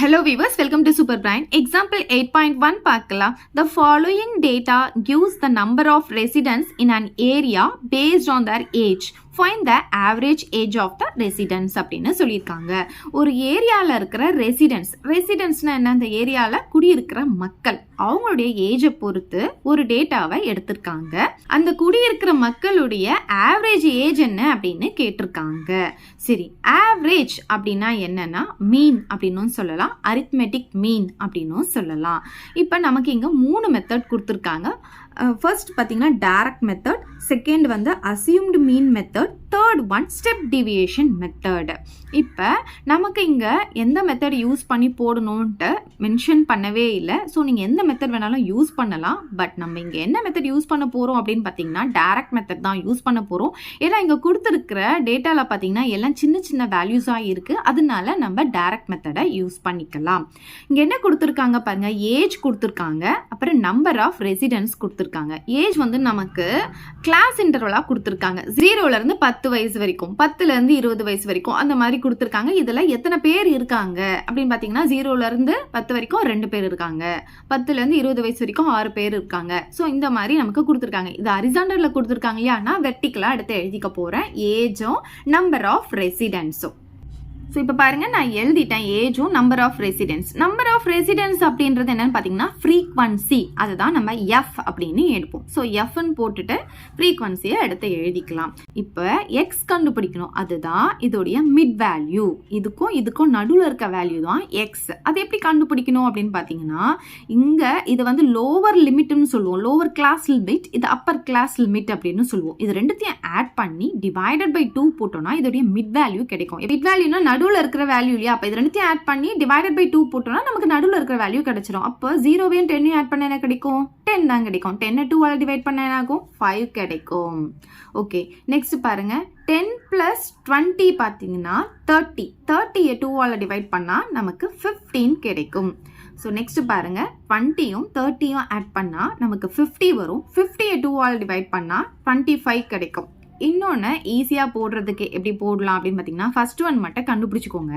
Hello viewers, welcome to Super Brain. Example 8.1 பார்க்கலாம். The following data gives the number of residents in an area based on their age. Find the average age of the residents அப்படின்னு சொல்லியிருக்காங்க. ஒரு ஏரியாவில் இருக்கிற ரெசிடென்ட்ஸ்னா என்ன? அந்த ஏரியாவில் குடியிருக்கிற மக்கள் அவங்களுடைய ஏஜை பொறுத்து ஒரு டேட்டாவை எடுத்திருக்காங்க. அந்த குடியிருக்கிற மக்களுடைய ஆவரேஜ் ஏஜ் என்ன அப்படின்னு கேட்டிருக்காங்க. சரி, ஆவரேஜ் அப்படின்னா என்னன்னா மீன் அப்படின்னு சொல்லலாம், அரித்மெட்டிக் மீன் அப்படின்னு சொல்லலாம். இப்போ நமக்கு இங்கே 3 மெத்தட் கொடுத்துருக்காங்க. ஃபர்ஸ்ட் பார்த்தீங்கன்னா டைரக்ட் மெத்தட், செகண்ட் வந்து assumed mean method, third one step deviation method. இப்போ நமக்கு இங்கே எந்த மெத்தட் யூஸ் பண்ணி போடணுன்ட்டு மென்ஷன் பண்ணவே இல்லை. ஸோ நீங்கள் எந்த மெத்தட் வேணாலும் யூஸ் பண்ணலாம். பட் நம்ம இங்கே என்ன மெத்தட் யூஸ் பண்ண போகிறோம் அப்படின்னு பார்த்தீங்கன்னா டைரக்ட் மெத்தட் தான் யூஸ் பண்ண போகிறோம். ஏன்னா இங்கே கொடுத்துருக்கிற டேட்டாவில் பார்த்தீங்கன்னா எல்லாம் சின்ன சின்ன வேல்யூஸாக இருக்குது. அதனால நம்ம டைரக்ட் மெத்தடை யூஸ் பண்ணிக்கலாம். இங்கே என்ன கொடுத்துருக்காங்க பாருங்கள், ஏஜ் கொடுத்துருக்காங்க, அப்புறம் நம்பர் ஆஃப் ரெசிடென்ட்ஸ் கொடுத்துருக்காங்க. ஏஜ் வந்து நமக்கு கிளாஸ் இன்டர்வலாக கொடுத்துருக்காங்க. 0லேருந்து 10 வயசு வரைக்கும், 10லேருந்து 20 வயசு வரைக்கும் அந்த மாதிரி கொடுத்துருக்காங்க. இதில் எத்தனை பேர் இருக்காங்க அப்படின்னு பார்த்தீங்கன்னா 0லேருந்து 10 வரைக்கும் 2 பேர் இருக்காங்க, 10லேருந்து 20 வயசு வரைக்கும் 6 பேர் இருக்காங்க. ஸோ இந்த மாதிரி நமக்கு கொடுத்துருக்காங்க. இது ஹரிசாண்டலில் கொடுத்துருக்காங்க இல்லையா, நான் வெர்டிக்கலாக எடுத்து எழுதிக்க போகிறேன் ஏஜும் நம்பர் ஆஃப் ரெசிடென்ட்ஸும். ஸோ இப்போ பாருங்கள், நான் எழுதிட்டேன் ஏஜும் number of residents. Number of residents அப்படின்றது என்னன்னு பார்த்தீங்கன்னா ஃப்ரீக்வன்சி, அதுதான் நம்ம எஃப் அப்படின்னு எடுப்போம். ஸோ எஃப்னு போட்டுட்டு ஃப்ரீக்வன்சியை எடுத்து எழுதிக்கலாம். இப்போ எக்ஸ் கண்டுபிடிக்கணும், அதுதான் இதோடைய மிட் வேல்யூ. இதுக்கும் நடுவில் இருக்க வேல்யூ தான் எக்ஸ். அது எப்படி கண்டுபிடிக்கணும் அப்படின்னு பார்த்தீங்கன்னா இங்கே இது வந்து லோவர் லிமிட்னு சொல்லுவோம், லோவர் கிளாஸ் லிமிட், இது அப்பர் கிளாஸ் லிமிட் அப்படின்னு சொல்லுவோம். இது ரெண்டுத்தையும் ஆட் பண்ணி டிவைடட் பை 2 போட்டோம்னா இதோடைய மிட் வேல்யூ கிடைக்கும். மிட் வேல்யூனா நடுவில் இருக்கிற வேல்யூ இல்லையா, அப்போ இது ரெண்டுத்தையும் ஆட் பண்ணி டிவைடட் பை 2 போட்டோம்னா நமக்கு நடுவில் இருக்கிற வேல்யூ கிடைச்சிடும். அப்போ 0வையும் 10ஐயும் ஆட் பண்ண என்ன கிடைக்கும்? 10 தான் கிடைக்கும். 10 2ஆல் டிவைட் பண்ண என்ன ஆகும்? 5 கிடைக்கும். ஓகே, நெக்ஸ்ட் பாருங்க, 10 + 20 பார்த்தீங்கன்னா 30. 30ஐ 2ஆல் டிவைட் பண்ணால் நமக்கு 15 கிடைக்கும். ஸோ நெக்ஸ்ட் பாருங்க, 20யும் 30யும் ஆட் பண்ணால் நமக்கு 50 வரும். 50ஐ 2ஆல் டிவைட் பண்ணால் 25 கிடைக்கும். இன்னொன்று ஈஸியாக போடுறதுக்கு எப்படி போடலாம் அப்படின்னு பார்த்தீங்கன்னா ஃபர்ஸ்ட் ஒன் மட்டும் கண்டுபிடிச்சிக்கோங்க.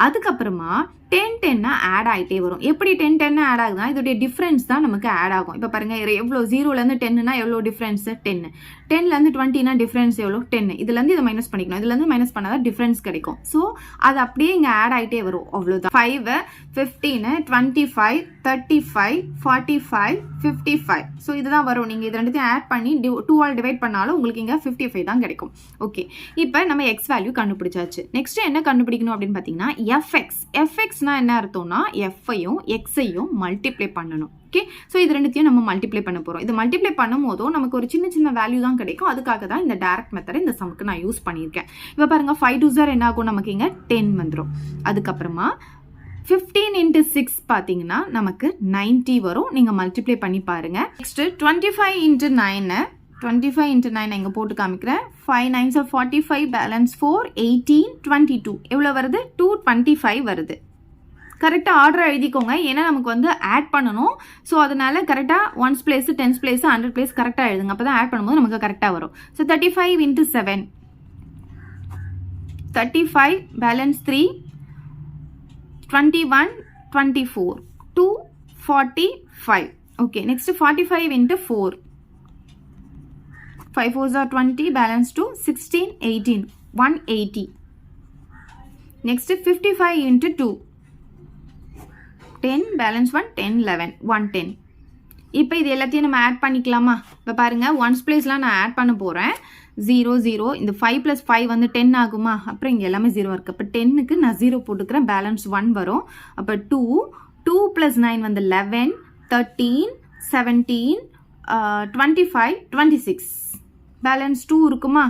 அதுக்கப்புறமா 10 10 ஆட் ஆகிட்டே வரும். எப்படி 10 10 ஆட் ஆகுதுன்னா இதோடைய டிஃப்ரென்ஸ் தான் நமக்கு ஆட் ஆகும். இப்போ பாருங்கள், எவ்வளோ 0லேருந்து 10னா எவ்வளோ டிஃப்ரென்ஸு? 10. 10லேருந்து 20னா டிஃப்ரென்ஸ் எவ்வளோ? 10. இதுலேருந்து இதை மைனஸ் பண்ணிக்கணும், இதுலேருந்து மைனஸ் பண்ணால் தான் டிஃப்ரென்ஸ் கிடைக்கும். ஸோ அது அப்படியே இங்கே ஆட் ஆகிட்டே வரும், அவ்வளோதான். 5 15 25 35 45 55. ஸோ இதுதான் வரும். நீங்கள் இது ரெண்டுத்தையும் ஆட் பண்ணி 2ஆல் டிவைட் பண்ணாலும் உங்களுக்கு இங்கே 55 தான் கிடைக்கும். ஓகே, இப்போ நம்ம எக்ஸ் வேல்யூ கண்டுபிடிச்சாச்சு. நெக்ஸ்ட் என்ன கண்டுபிடிக்கணும் அப்படின்னு பார்த்தீங்கன்னா எஃப்எக்ஸ்னா என்ன அர்த்தம்னா எஃப்ஐயும் எக்ஸையும் மல்டிப்ளை பண்ணணும். ஓகே, ஸோ இது ரெண்டுத்தையும் நம்ம மல்டிப்ளை பண்ண போகிறோம். இது மல்டிப்ளை பண்ணும் போதும் நமக்கு ஒரு சின்ன சின்ன வேல்யூ தான் கிடைக்கும். அதுக்காக தான் இந்த டைரக்ட் மெத்தடை இந்த சமுக்கு நான் யூஸ் பண்ணியிருக்கேன். இப்போ பாருங்கள், 5 2 0 என்ன ஆகும்? நமக்கு இங்கே 10 வந்துடும். அதுக்கப்புறமா 15 × 6 பார்த்தீங்கன்னா நமக்கு 90 வரும். நீங்கள் மல்டிப்ளை பண்ணி பாருங்கள். நெக்ஸ்ட் 25 × 9, 25 × 9 இங்கே போட்டு காமிக்கிறேன். 5 9s are 45, பேலன்ஸ் 4 18 22. எவ்வளோ வருது? 225 வருது. கரெக்டாக ஆர்டர் எழுதிக்கோங்க, ஏன்னா நமக்கு வந்து ஆட் பண்ணணும். ஸோ அதனால கரெக்டாக 1s place 10s place 100 place கரெக்டாக எழுதுங்க, அப்போ தான் ஆட் பண்ணும்போது நமக்கு கரெக்டாக வரும். So 35 × 7, 35 balance 3 21 24 245. Okay, next 45 × 4, 5 4s are 20, balance 2 16 18 180. Next 55 × 2, 10 balance 1 10 11 110. இப்போ இது எல்லாத்தையும் நம்ம ஆட் பண்ணிக்கலாமா? இப்போ பாருங்கள், 1s பிளேஸ்லாம் நான் ஆட் பண்ண போகிறேன். 0 0, இந்த 5 + 5 வந்து 10 ஆகுமா? அப்புறம் இங்கே எல்லாமே 0 இருக்குது. அப்போ 10க்கு நான் 0 போட்டுக்கிறேன், பேலன்ஸ் 1 வரும். அப்போ 2 + 9 வந்து 11 13 17 25 26, பேலன்ஸ் 2 இருக்குமா?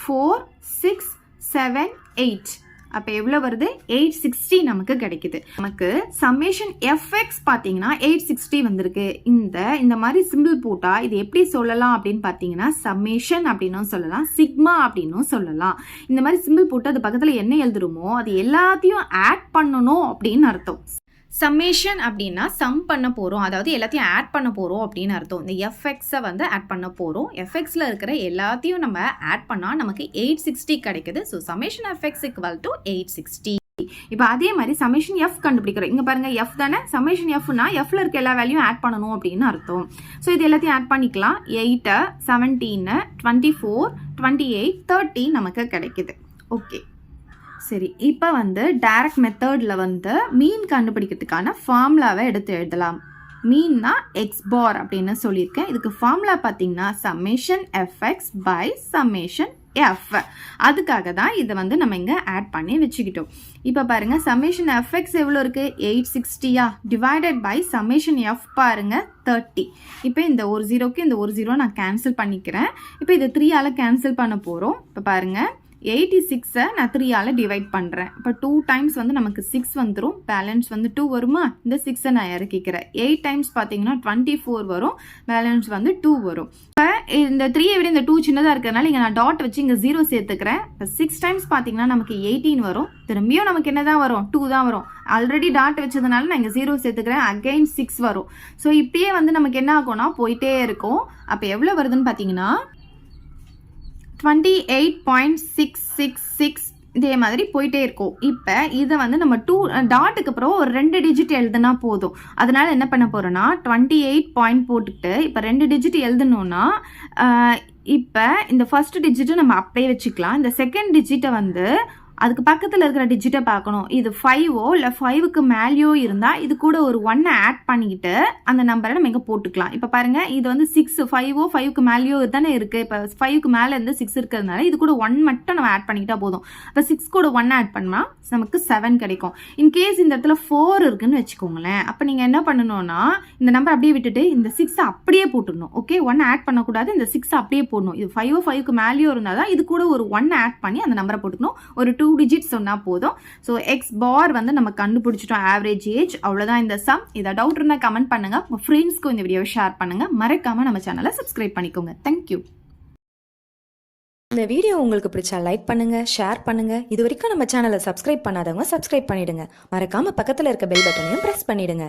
4 6 7 8. அப்போ எவ்வளோ வருது? 860 நமக்கு கிடைக்குது. நமக்கு சம்மேஷன் எஃப்எக்ஸ் பார்த்தீங்கன்னா 860 வந்திருக்கு. இந்த மாதிரி சிம்பிள் போட்டால் இது எப்படி சொல்லலாம் அப்படின்னு பார்த்தீங்கன்னா சம்மேஷன் அப்படின்னும் சொல்லலாம், சிக்மா அப்படின்னும் சொல்லலாம். இந்த மாதிரி சிம்பிள் போட்டு அது பக்கத்தில் என்ன எழுதுறோமோ அது எல்லாத்தையும் ஆட் பண்ணணும் அப்படின்னு அர்த்தம். சம்மேஷன் அப்படின்னா சம் பண்ண போகிறோம், அதாவது எல்லாத்தையும் ஆட் பண்ண போகிறோம் அப்படின்னு அர்த்தம். இந்த எஃப்எக்ஸை வந்து ஆட் பண்ண போகிறோம். எஃப்எக்ஸில் இருக்கிற எல்லாத்தையும் நம்ம ஆட் பண்ணால் நமக்கு 860 கிடைக்குது. So summation FX = 860. இப்போ அதே மாதிரி சமேஷன் எஃப் கண்டுபிடிக்கிறோம். இங்கே பாருங்க எஃப் தானே, சமேஷன் எஃப்னா எஃப்ல இருக்க எல்லா வேல்யூயும் ஆட் பண்ணணும் அப்படின்னு அர்த்தம். ஸோ இது எல்லாத்தையும் ஆட் பண்ணிக்கலாம். 8, 17, 24, 28, 30 நமக்கு கிடைக்குது. ஓகே சரி, இப்போ வந்து டைரக்ட் மெத்தடில் வந்து மீன் கண்டுபிடிக்கிறதுக்கான ஃபார்முலாவை எடுத்து எழுதலாம். மீன்னா எக்ஸ் பார் அப்படின்னு சொல்லியிருக்கேன். இதுக்கு ஃபார்முலா பார்த்தீங்கன்னா summation f x by summation f. அதுக்காக தான் இதை வந்து நம்ம இங்கே ஆட் பண்ணி வச்சுக்கிட்டோம். இப்போ பாருங்க சம்மேஷன் எஃப்எக்ஸ் எவ்வளோ இருக்குது, 860 டிவைடட் பை சம்மேஷன் எஃப் பாருங்க 30. இப்போ இந்த ஒரு ஜீரோக்கு இந்த ஒரு ஜீரோ நான் கேன்சல் பண்ணிக்கிறேன். இப்போ இதை 3ஆல் கேன்சல் பண்ண போகிறோம். இப்போ பாருங்க 86 நான் 3ஆல் டிவைட் பண்ணுறேன். இப்போ 2 டைம்ஸ் வந்து நமக்கு 6 வந்துடும், பேலன்ஸ் வந்து 2 வருமா, இந்த 6 நான் இறக்கிக்கிறேன். 8 டைம்ஸ் பார்த்தீங்கன்னா 24 வரும், பேலன்ஸ் வந்து 2 வரும். இப்போ இந்த 3ஐ விட இந்த 2 சின்னதாக இருக்கிறதுனால இங்கே நான் டாட் வச்சு இங்கே 0 சேர்த்துக்கிறேன். இப்போ 6 டைம்ஸ் பார்த்தீங்கன்னா நமக்கு 18 வரும், திரும்பியும் நமக்கு என்ன தான் வரும், 2 தான் வரும். ஆல்ரெடி டாட் வச்சதுனால நான் இங்கே 0 சேர்த்துக்கிறேன், அகைன் 6 வரும். ஸோ இப்படியே வந்து நமக்கு என்ன ஆகும்னா போயிட்டே இருக்கும். அப்போ எவ்வளோ வருதுன்னு பார்த்தீங்கன்னா 28.666 இதே மாதிரி போயிட்டே இருக்கும். இப்போ இதை வந்து நம்ம 2 டாட்டுக்கு அப்புறம் ஒரு 2 டிஜிட் எழுதுனா போதும். அதனால என்ன பண்ண போறோம்னா 28 பாயிண்ட் போட்டுக்கிட்டு இப்போ 2 டிஜிட் எழுதணும்னா இப்போ இந்த ஃபர்ஸ்ட் டிஜிட்டை நம்ம அப்படியே வச்சுக்கலாம். இந்த செகண்ட் டிஜிட்டை வந்து அதுக்கு பக்கத்தில் இருக்கிற டிஜிட்டை பார்க்கணும். இது 5ஓ இல்லை 5க்கு மேலேயோ இருந்தால் இது கூட ஒரு 1 ஆட் பண்ணிக்கிட்டு அந்த நம்பரை நம்ம இங்கே போட்டுக்கலாம். இப்போ பாருங்கள் இது வந்து 6, 5ஓ 5க்கு மேலேயோ தானே இருக்குது. இப்போ 5க்கு மேலே இருந்து 6 இருக்கிறதுனால இது கூட 1 மட்டும் நம்ம ஆட் பண்ணிக்கிட்டா போதும். இப்போ 6 கூட 1 ஆட் பண்ணால் நமக்கு 7 கிடைக்கும். இன்கேஸ் இந்த இடத்துல 4 இருக்குன்னு வச்சுக்கோங்களேன், அப்போ நீங்கள் என்ன பண்ணணும்னா இந்த நம்பர் அப்படியே விட்டுட்டு இந்த 6 அப்படியே போட்டுடணும். ஓகே, 1 ஆட் பண்ணக்கூடாது, இந்த 6 அப்படியே போடணும். இது 5ஓ 5க்கு மேலேயோ இருந்தால் தான் இது கூட ஒரு 1 ஆட் பண்ணி அந்த நம்பரை போட்டுக்கணும். ஒரு 2 டிஜிட் சொன்னா போதும். ஸோ எக்ஸ் பார் வந்து நம்ம கண்டுபிடிச்சிட்டோம், ஆவரேஜ் ஏஜ். அவ்வளோதான் இந்த சம். இதை டவுட் இருந்தால் கமெண்ட் பண்ணுங்க, உங்க ஃப்ரெண்ட்ஸ்க்கும் இந்த வீடியோவை ஷேர் பண்ணுங்க, மறக்காம நம்ம சேனலை சப்ஸ்கிரைப் பண்ணிக்கோங்க. தேங்க்யூ. இந்த வீடியோ உங்களுக்கு பிடிச்சா லைக் பண்ணுங்க, ஷேர் பண்ணுங்க. இது வரைக்கும் நம்ம சேனலை சப்ஸ்கிரைப் பண்ணாதவங்க சப்ஸ்கிரைப் பண்ணிடுங்க. மறக்காம பக்கத்தில் இருக்க பெல் பட்டனையும் பிரஸ் பண்ணிடுங்க.